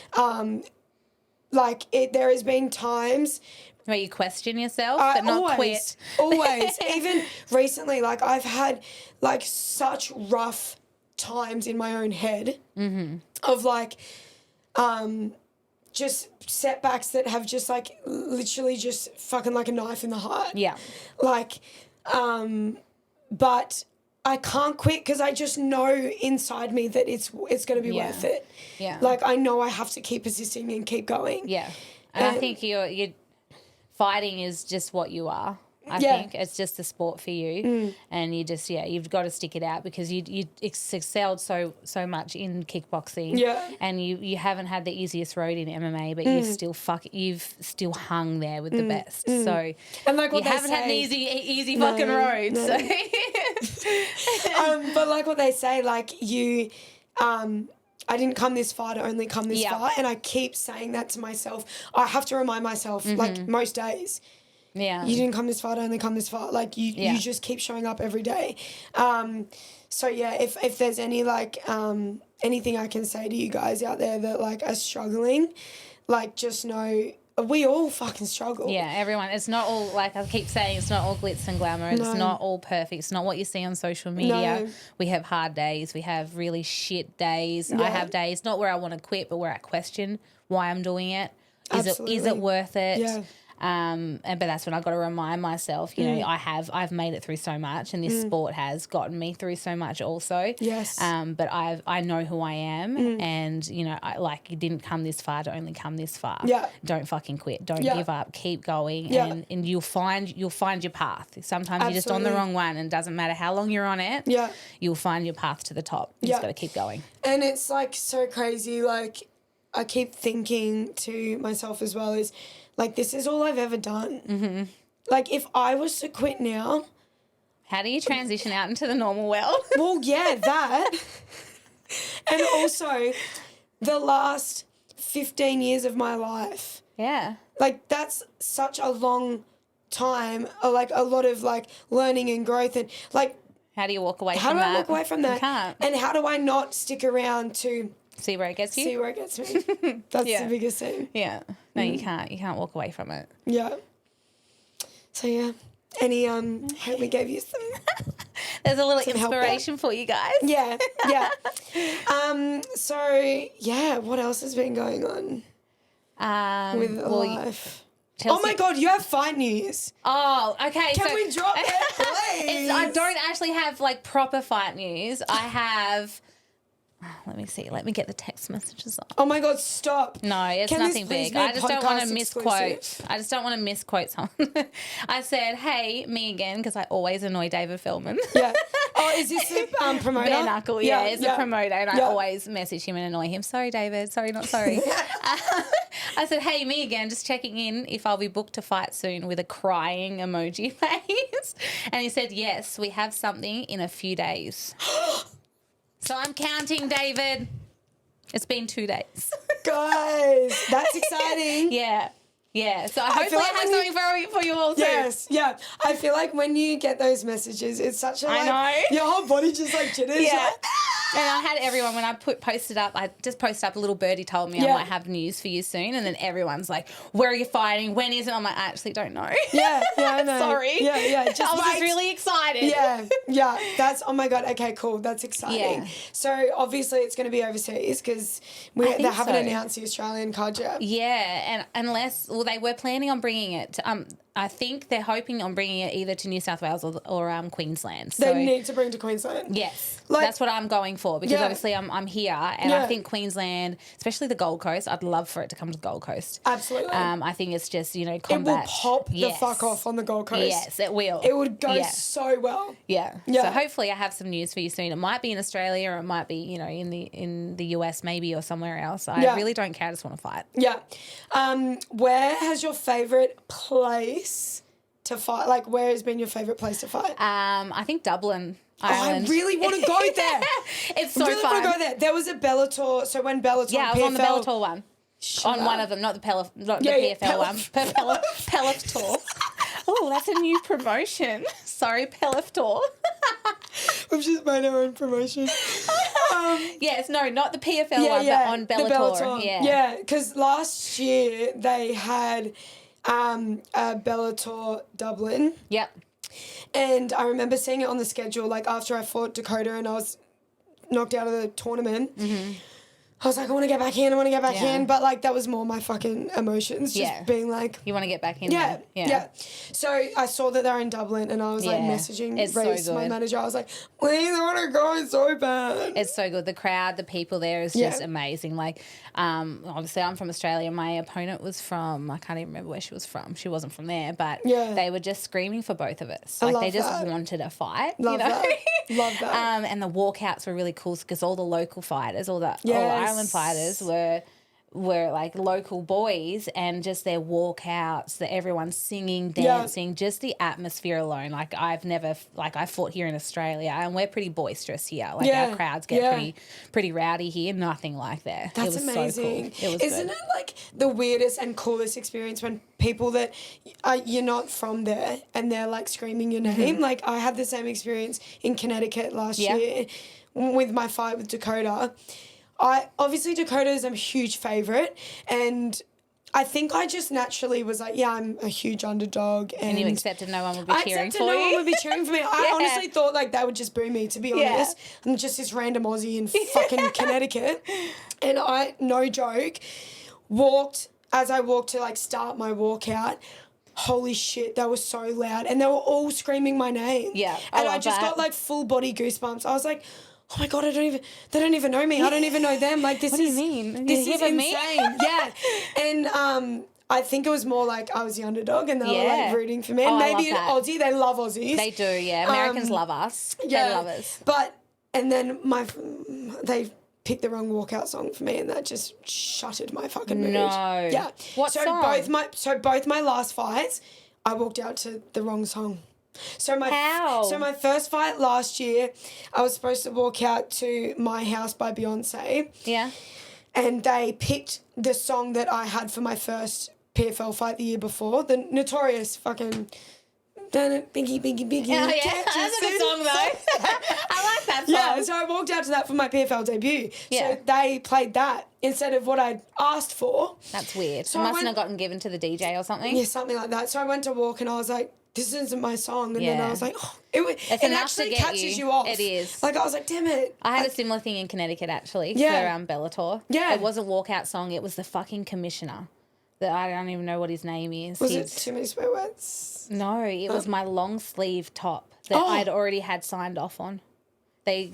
has been times where you question yourself but not quit. Always. Even recently, like I've had like such rough times in my own head of like just setbacks that have just like literally just fucking like a knife in the heart. Yeah. Like, but I can't quit because I just know inside me that it's going to be worth it. Yeah. Like I know I have to keep persisting and keep going. Yeah. And I think you're fighting is just what you are. I think it's just a sport for you, and you just you've got to stick it out because you excelled so much in kickboxing, and you haven't had the easiest road in MMA, but you've still hung there with the best. So and like what you haven't had an easy fucking road. No. So. But like what they say, like you. I didn't come this far to only come this far, and I keep saying that to myself. I have to remind myself, like most days, you didn't come this far to only come this far. Like you just keep showing up every day. So if there's any like anything I can say to you guys out there that like are struggling, like just know we all fucking struggle. Yeah, everyone. It's not all, like I keep saying, it's not all glitz and glamour. It's not all perfect. It's not what you see on social media. No. We have hard days. We have really shit days. Yeah. I have days not where I want to quit, but where I question why I'm doing it. Is it worth it? Yeah. But that's when I've got to remind myself, you know, I've made it through so much, and this sport has gotten me through so much also. Yes. But I know who I am, and you know, you didn't come this far to only come this far. Yeah. Don't fucking quit. Don't give up. Keep going, and you'll find your path. Sometimes you're just on the wrong one, and it doesn't matter how long you're on it. Yeah. You'll find your path to the top. You just got to keep going. And it's like so crazy. Like I keep thinking to myself as well is, like, this is all I've ever done. Mm-hmm. Like, if I was to quit now... How do you transition out into the normal world? Well, yeah, that. And also, the last 15 years of my life. Yeah. Like, that's such a long time. Like, a lot of, like, learning and growth. And, like... How do you walk away from that? How do I walk away from that? You can't. And how do I not stick around to See where it gets you? See where it gets me. That's the biggest thing. Yeah. No, you can't. You can't walk away from it. Yeah. So, yeah. Any, hope we gave you some... There's a little inspiration for you guys. Yeah, yeah. So, yeah, what else has been going on with life? Chelsea. Oh, my God, you have fight news. Oh, okay. Can we drop it, please? I don't actually have, like, proper fight news. I have... Let me see. Let me get the text messages up. Oh, my God, stop. No, it's nothing big. I just don't want to misquote. I just don't want to misquote someone. I said, hey, me again, because I always annoy David Feldman. Yeah. Oh, is this the promoter? Bare knuckle, yeah. It's a promoter, and I always message him and annoy him. Sorry, David. Sorry, not sorry. I said, hey, me again, just checking in if I'll be booked to fight soon with a crying emoji face. And he said, yes, we have something in a few days. So I'm counting, David. It's been 2 days. Guys, that's exciting. Yeah. Yeah. So hopefully I have something for you all too. Yes, yeah. I feel like when you get those messages, it's such a, like, I know. Your whole body just, like, jitters. Yeah. Like, and I had everyone, when I posted up, I just posted up, a little birdie told me I might have news for you soon. And then everyone's like, where are you fighting? When is it? I'm like, I actually don't know. Yeah, I know. Sorry. Yeah. I was just really excited. Yeah. That's, oh my God, okay, cool. That's exciting. Yeah. So obviously it's going to be overseas because they haven't announced the Australian card yet. Yeah, and they were planning on bringing it to, I think they're hoping on bringing it either to New South Wales or Queensland. So, they need to bring to Queensland. Yes, that's what I'm going for because obviously I'm here and I think Queensland, especially the Gold Coast, I'd love for it to come to the Gold Coast. Absolutely. I think it's just, combat. It will pop the fuck off on the Gold Coast. Yes, it will. It would go so well. Yeah. So hopefully I have some news for you soon. It might be in Australia or it might be, in the US maybe or somewhere else. I really don't care. I just want to fight. Yeah. Where has your favourite place to fight? Like, where has been your favourite place to fight? I think Dublin, Ireland. I really want to go there. It's so fun. I really want to go there. There was a Bellator. So when Bellator, I was on the Bellator one. One of them, not the PFL one. Bellator. Oh, that's a new promotion. Sorry, Bellator. We've just made our own promotion. Yes, no, not the PFL one, but on Bellator. Yeah, because last year they had a Bellator Dublin. Yep. And I remember seeing it on the schedule, like, after I fought Dakota and I was knocked out of the tournament. Mm-hmm. I was like, I want to get back in. But, like, that was more my fucking emotions. Just being like... You want to get back in there. Yeah. So I saw that they're in Dublin and I was, like, messaging Reese, my manager. I was like, please, I want to go so bad. It's so good. The crowd, the people there is just amazing. Like, obviously I'm from Australia. My opponent was from... I can't even remember where she was from. She wasn't from there. But they were just screaming for both of us. Like, they just wanted a fight. Love that. Love that. And the walkouts were really cool because all the local fighters, all the Ireland fighters were like local boys and just their walkouts, that everyone's singing, dancing, just the atmosphere alone. Like I fought here in Australia and we're pretty boisterous here. Like our crowds get pretty rowdy here. Nothing like that. That's it was amazing. So cool. It was Isn't it like the weirdest and coolest experience when people that you're not from there and they're like screaming your name? Mm-hmm. Like I had the same experience in Connecticut last year with my fight with Dakota. Obviously Dakota is a huge favourite and I think I just naturally was like, I'm a huge underdog. And you accepted no one would be cheering for you? no one would be cheering for me. I honestly thought like they would just boo me, to be honest. I'm just this random Aussie in fucking Connecticut. And I, no joke, as I walked to like start my walkout, holy shit, they were so loud. And they were all screaming my name. Yeah, and I just got like full body goosebumps. I was like, oh my God, they don't even know me. I don't even know them. Like, this what do you mean? This is insane. Yeah. And I think it was more like I was the underdog and they were like rooting for me. And maybe in Aussie, they love Aussies. They do, yeah. Americans love us. Yeah. They love us. And then they picked the wrong walkout song for me and that just shuttered my fucking mood. No. Yeah. What song? Both my last fights, I walked out to the wrong song. So my first fight last year, I was supposed to walk out to My House by Beyonce. Yeah. And they picked the song that I had for my first PFL fight the year before, the notorious fucking dun it, biggie, biggie, biggie. Oh, yeah. Can't you That's a good see? song, though. I like that song. Yeah, so I walked out to that for my PFL debut. Yeah. So they played that instead of what I'd asked for. That's weird. So it I mustn't went- have gotten given to the DJ or something. Yeah, something like that. So I went to walk and I was like, this isn't my song. And then Yeah. I was like, oh, it It's it enough actually to get catches you. you off. It is. Like, I was like, damn it. I had Like, a similar thing in Connecticut, actually, Yeah. for Bellator. Yeah. It wasn't walkout song. It was the fucking commissioner. That I don't even know what his name is. Was it too many swear words? No, it was my long sleeve top that Oh. I'd already had signed off on.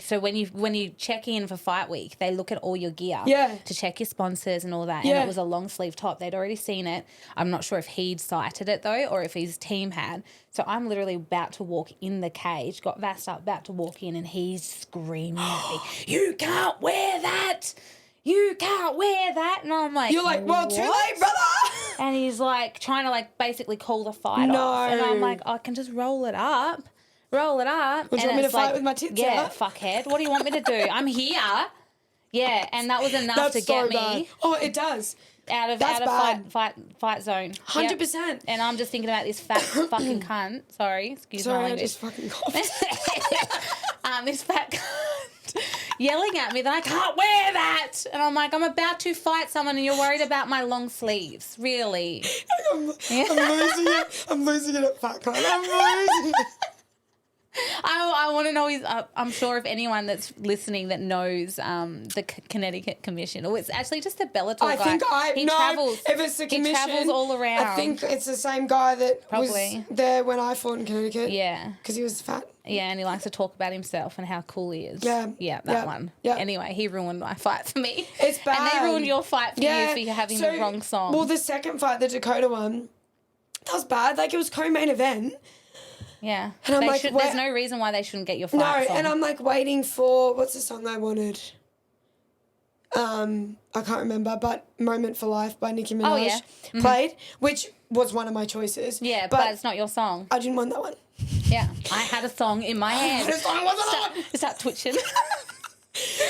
So when you check in for fight week, they look at all your gear Yeah. to check your sponsors and all that. Yeah. And it was a long sleeve top. They'd already seen it. I'm not sure if he'd cited it though, or if his team had. So I'm literally about to walk in the cage, got vassed up, about to walk in, and he's screaming at me, "You can't wear that! You can't wear that!" And I'm like, You're like, well, "What?" too late, brother. And he's like trying to like basically call the fight off. And I'm like, I can just roll it up. Roll it up. Would you And want me to it's like, fight with my tits yeah, out? fuckhead. What do you want me to do? I'm here. Yeah, and that was enough That's to so get bad. me Oh, it does. out of That's bad. fight zone. 100%. And I'm just thinking about this fat fucking cunt. Sorry, excuse my Sorry, I language. just fucking coughed. This fat cunt yelling at me that I can't wear that. And I'm like, I'm about to fight someone and you're worried about my long sleeves. Really? I'm losing it. I'm losing it at fat cunt. I'm losing it. I want to know I'm sure if anyone that's listening that knows the Connecticut Commission, or it's actually just a Bellator guy. He travels. If it's the commission, he travels all around. I think it's the same guy that Probably. was there when I fought in Connecticut. Yeah. Because he was fat. Yeah, and he likes to talk about himself and how cool he is. Yeah. Yeah, that one. Yeah. Anyway, he ruined my fight for me. It's bad. And they ruined your fight for you for having the wrong song. Well, the second fight, the Dakota one, that was bad. Like, it was co-main event. Yeah. And I'm like, there's no reason why they shouldn't get your fight No, song. and I'm like waiting for, what's the song I wanted? I can't remember, but Moment for Life by Nicki Minaj Oh, yeah. played, which was one of my choices. Yeah, but it's not your song. I didn't want that one. Yeah. I had a song in my hand. This song wasn't on. Start twitching.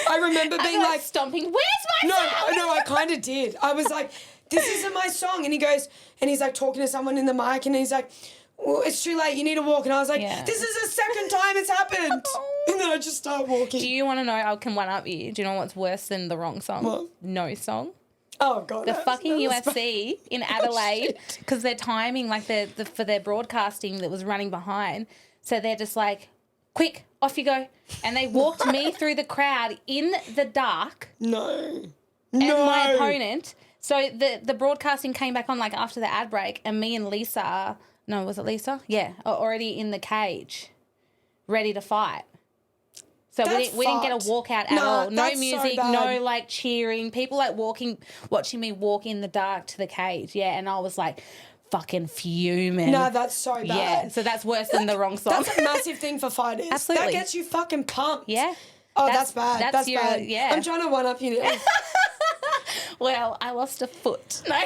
I remember being like, stomping. Where's my song? no, I kind of did. I was like, this isn't my song. And he goes, and he's like talking to someone in the mic, and he's like, well, it's too late. You need to walk. And I was like, this is the second time it's happened. And then I just start walking. Do you want to know? I can one up you. Do you know what's worse than the wrong song? What? No song. Oh God. The fucking UFC in Adelaide, because they're timing like for their broadcasting that was running behind. So they're just like, quick, off you go. And they walked me through the crowd in the dark. No. And my opponent. So the broadcasting came back on like after the ad break, and me and Lisa, no, was it Lisa? Yeah, are already in the cage, ready to fight. So we didn't get a walkout at all. No that's so music, bad. no like cheering. People like watching me walk in the dark to the cage. Yeah, and I was like fucking fuming. No, that's so bad. Yeah, so that's worse than the wrong song. That's a massive thing for fighters. Absolutely. That gets you fucking pumped. Yeah. Oh, that's bad. That's bad. Yeah. I'm trying to one up you now. Well, I lost a foot. No.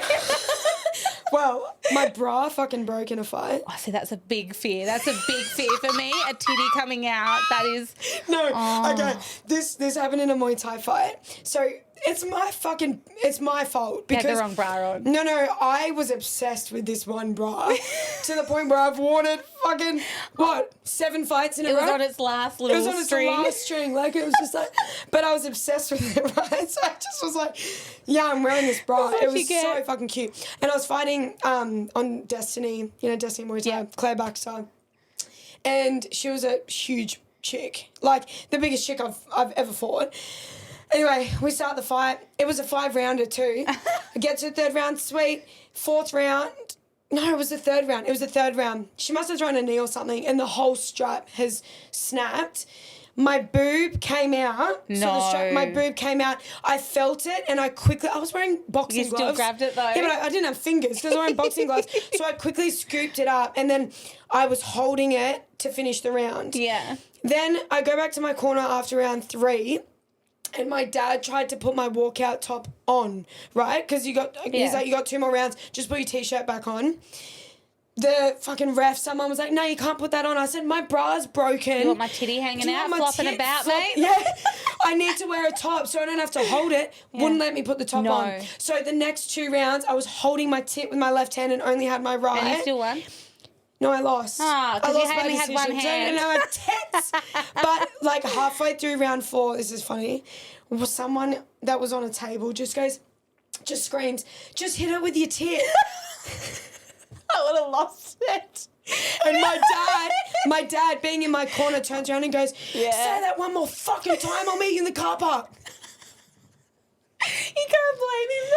Well, my bra fucking broke in a fight. I see, that's a big fear. That's a big fear for me. A titty coming out. That is. No, Oh. okay. This happened in a Muay Thai fight. So it's my fault because You had the wrong bra on. No, I was obsessed with this one bra to the point where I've worn it fucking 7 fights in a row. It was on its last little It was on its string. last string. Like, it was just like, but I was obsessed with it, right? So I just was like, yeah, I'm wearing this bra. It was so fucking cute. And I was fighting on Destiny, Destiny Muay Thai, Yeah. Claire Baxter. And she was a huge chick, like the biggest chick I've ever fought. Anyway, we start the fight. It was a 5-rounder too. I get to the 3rd round, sweet. 4th round. No, it was the 3rd round. It was the 3rd round. She must have thrown a knee or something, and the whole strap has snapped. My boob came out. So the strap, my boob came out. I felt it, and I was wearing boxing gloves. You still grabbed it though? Yeah, but I didn't have fingers because I was wearing boxing gloves. So I quickly scooped it up, and then I was holding it to finish the round. Yeah. Then I go back to my corner after round 3. And my dad tried to put my walkout top on, right? Because he's like, you got 2 more rounds. Just put your t-shirt back on. The fucking ref, someone was like, no, you can't put that on. I said, my bra's broken. You want my titty hanging out, flopping about, mate? Yeah. I need to wear a top so I don't have to hold it. Yeah. Wouldn't let me put the top on. So the next 2 rounds, I was holding my tit with my left hand and only had my right. And you still won? No, I lost. Oh, because you only had one hand. No, I tits. But like halfway through round 4, this is funny, was someone that was on a table just screams, just hit her with your tit. I would have lost it. And my dad being in my corner turns around and goes, say that one more fucking time, I'll meet you in the car park. You can't blame him.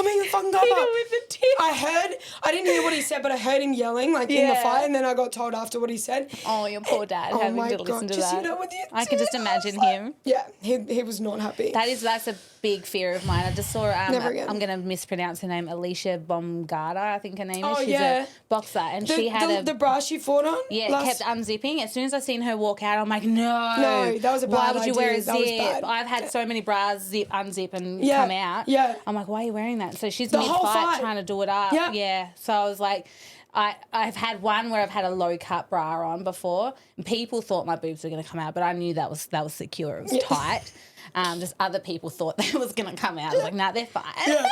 I mean, the fucking car Hit park. her with the tip. I didn't hear what he said, but I heard him yelling in the fight, and then I got told after what he said. Oh, your poor dad having to listen to just, that. You know, with I can just imagine him. Yeah, he was not happy. That's a big fear of mine. I just saw Never again. I'm going to mispronounce her name, Alicia Baumgartner, I think her name is. Oh, She's yeah. a boxer, and she had the bra she fought on. Yeah, kept unzipping. As soon as I seen her walk out, I'm like, no, that was a bad why would you wear a idea. That was zip? bad. I've had so many bras unzip and Yeah, come out. yeah. I'm like, why are you wearing that? So she's The whole mid-fight fight. trying to do it up. Yeah. Yeah. So I was like, I've had one where I've had a low cut bra on before, and people thought my boobs were going to come out, but I knew that was secure. It was tight. Just other people thought that was going to come out. I was like, nah, they're fine. Yeah.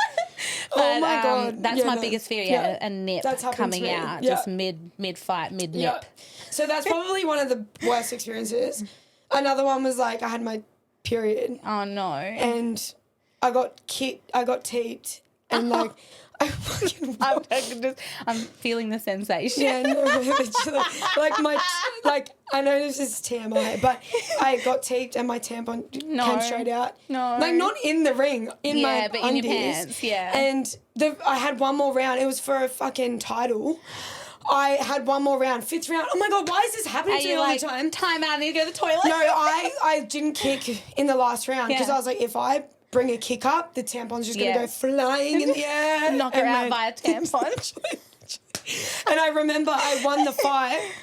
But, oh my God. That's my biggest fear, a nip coming out, just mid-fight, mid-nip. Yeah. So that's probably one of the worst experiences. Another one was like I had my period. Oh, no. And I got teeped and like I fucking I'm feeling the sensation. yeah, no, literally. Like I know this is TMI, but I got teeped and my tampon came straight out. No. Like not in the ring, in my but undies. in your pants, yeah. And I had one more round. It was for a fucking title. I had one more round, 5th round. Oh my God, why is this happening to me all the time? Time out, I need to go to the toilet. No, I didn't kick in the last round because I was like, if I bring a kick up, the tampon's just going to go flying in the air. Knock her out by a tampon. And I remember I won the fight,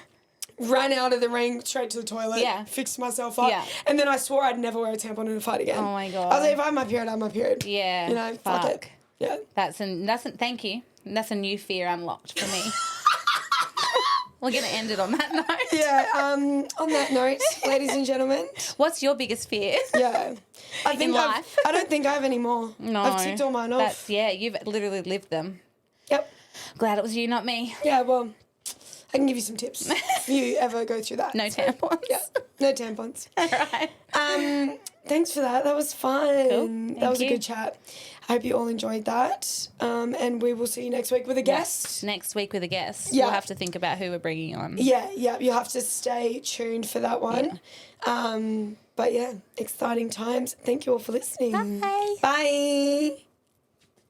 ran out of the ring, straight to the toilet, fixed myself up, and then I swore I'd never wear a tampon in a fight again. Oh my God. I was like, if I have my period, I have my period. Yeah. You know, fuck it. Yeah. Thank you. That's a new fear unlocked for me. We're going to end it on that note. Yeah, on that note, ladies and gentlemen. What's your biggest fear? Yeah. I don't think I have any more. No. I've ticked all mine off. You've literally lived them. Yep. Glad it was you, not me. Yeah, well, I can give you some tips if you ever go through that. No tampons. Yeah, no tampons. All right. Thanks for that. That was fun. Cool. That was a good chat. I hope you all enjoyed that. And we will see you next week with a guest. Next week with a guest. Yeah. We'll have to think about who we're bringing on. Yeah. You'll have to stay tuned for that one. Yeah. But yeah, exciting times. Thank you all for listening. Bye. Bye.